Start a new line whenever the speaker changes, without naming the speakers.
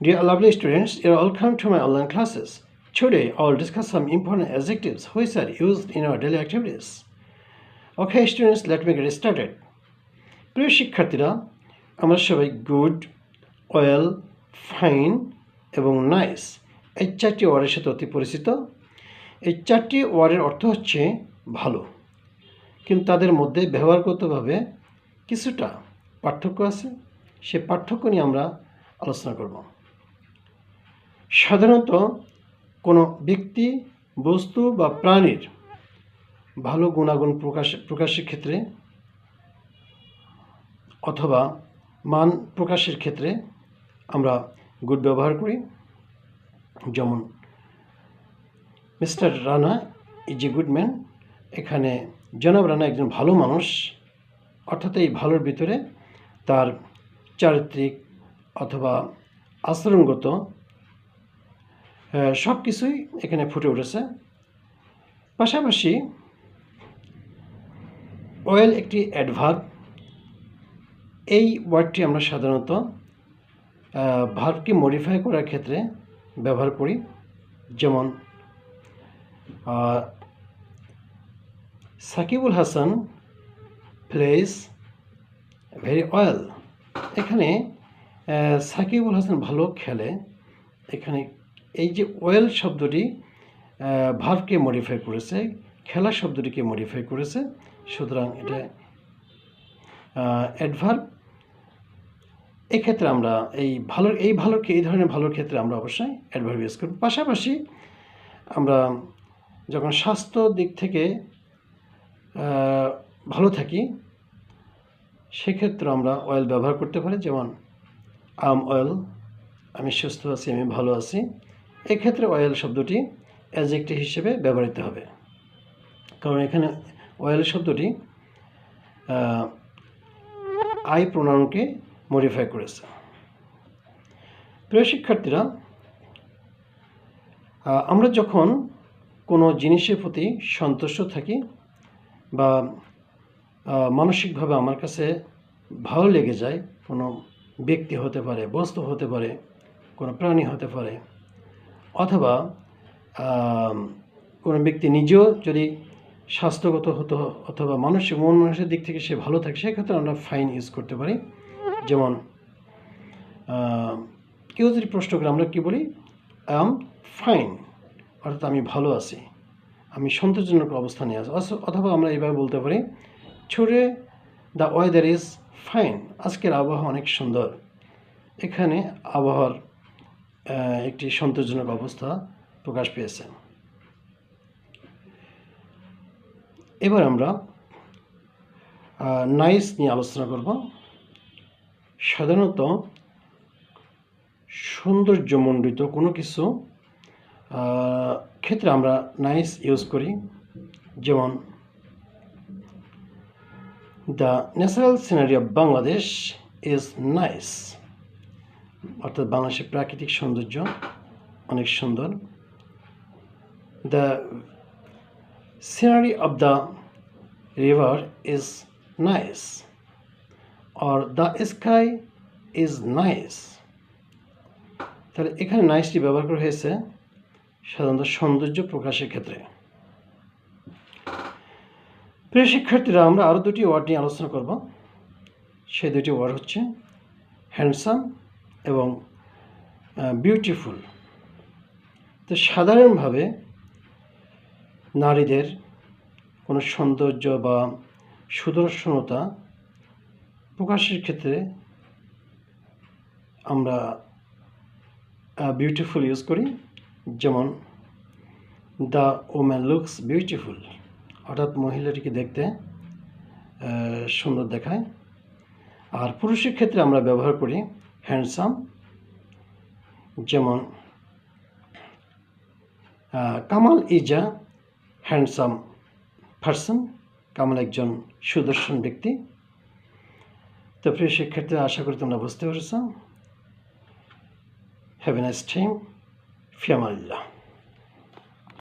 Dear lovely students, you are welcome to my online classes. Today, I will discuss some important adjectives which are used in our daily activities. Okay, students, let me get started. প্রিয় শিক্ষার্থীরা, আমরা সবাই good, well, fine এবং nice এই চারটি ওয়ার্ডের সাথে অতি পরিচিত। এই চারটি ওয়ার্ডের অর্থ হচ্ছে ভালো, কিন্তু তাদের মধ্যে ব্যবহারগতভাবে কিছুটা পার্থক্য আছে। সে পার্থক্য নিয়ে আমরা আলোচনা করব। সাধারণত কোনো ব্যক্তি, বস্তু বা প্রাণীর ভালো গুণাগুণ প্রকাশের ক্ষেত্রে অথবা মান প্রকাশের ক্ষেত্রে আমরা গুড ব্যবহার করি। যেমন mister Rana is a good man, এখানে জনাব রানা একজন ভালো মানুষ, অর্থাৎ এই ভালোর ভিতরে তার চারিত্রিক অথবা আচরণগত সব কিছুই এখানে ফুটে উঠেছে। পাশাপাশি ওয়েল একটি অ্যাডভার্ব। এই ওয়ার্ডটি আমরা সাধারণত ভার্বকে মডিফাই করার ক্ষেত্রে ব্যবহার করি। যেমন Sakibul Hasan plays very well, এখানে সাকিবুল হাসান ভালো খেলে। এখানে এই যে ওয়েল শব্দটি ভার্বকে মডিফাই করেছে, খেলা শব্দটিকে মডিফাই করেছে, সুতরাং এটা অ্যাডভার্ব। এক্ষেত্রে আমরা এই ধরনের ভালোর ক্ষেত্রে আমরা অবশ্যই অ্যাডভার্ব ইউজ করব। পাশাপাশি আমরা যখন স্বাস্থ্য দিক থেকে ভালো থাকি, সেক্ষেত্রে আমরা ওয়েল ব্যবহার করতে পারি। যেমন আম ওয়েল, আমি সুস্থ আছি, আমি ভালো আছি। এক্ষেত্রে ওয়েল শব্দটি অ্যাডজেক্টিভ হিসেবে ব্যবহৃত হবে, কারণ এখানে ওয়েল শব্দটি আই প্রোনাউনকে মডিফাই করেছে। প্রিয় শিক্ষার্থীরা, আমরা যখন কোনো জিনিসের প্রতি সন্তুষ্ট থাকি বা মানসিকভাবে আমার কাছে ভালো লেগে যায়, কোনো ব্যক্তি হতে পারে, বস্তু হতে পারে, কোনো প্রাণী হতে পারে, অথবা কোনো ব্যক্তি নিজেও যদি স্বাস্থ্যগত হতো অথবা মানুষের দিক থেকে সে ভালো থাকে, সেক্ষেত্রে আমরা ফাইন ইউজ করতে পারি। যেমন কেউ যদি প্রশ্ন করে, আমরা কি বলি? আই এম ফাইন, অর্থাৎ আমি ভালো আছি, আমি সন্তোষজনক অবস্থানে আছি। অথবা আমরা এইভাবে বলতে পারি, today the weather is fine, আজকের আবহাওয়া অনেক সুন্দর। এখানে আবহাওয়ার একটি সন্তোষজনক অবস্থা প্রকাশ পেয়েছে। এবার আমরা নাইস নিয়ে আলোচনা করব। সাধারণত সৌন্দর্যমণ্ডিত কোনো কিছু ক্ষেত্রে আমরা নাইস ইউজ করি। যেমন the natural scenery of Bangladesh is nice, অর্থাৎ বাংলাদেশের প্রাকৃতিক সৌন্দর্য অনেক সুন্দর। The scenery of the river is nice, or the sky is nice. তাহলে এখানে নাইসটি ব্যবহার করা হয়েছে সাধারণত সৌন্দর্য প্রকাশের ক্ষেত্রে। প্রিয় শিক্ষার্থীরা, আমরা আরও দুটি ওয়ার্ড নিয়ে আলোচনা করব। সেই দুটি ওয়ার্ড হচ্ছে হ্যান্ডসাম এবং বিউটিফুল। তো সাধারণভাবে নারীদের কোনো সৌন্দর্য বা সুদর্শনতা প্রকাশের ক্ষেত্রে আমরা বিউটিফুল ইউজ করি। যেমন দ্য ওম্যান লুকস বিউটিফুল, অর্থাৎ মহিলাটিকে দেখতে সুন্দর দেখায়। আর পুরুষের ক্ষেত্রে আমরা ব্যবহার করি হ্যান্ডসাম। যেমন Kamal is a handsome person, Kamal একজন সুদর্শন ব্যক্তি। তো প্রিয় শিক্ষার্থীরা, আশা করি তোমরা বুঝতে পেরেছ। Have a nice time. ফি আমানিল্লাহ।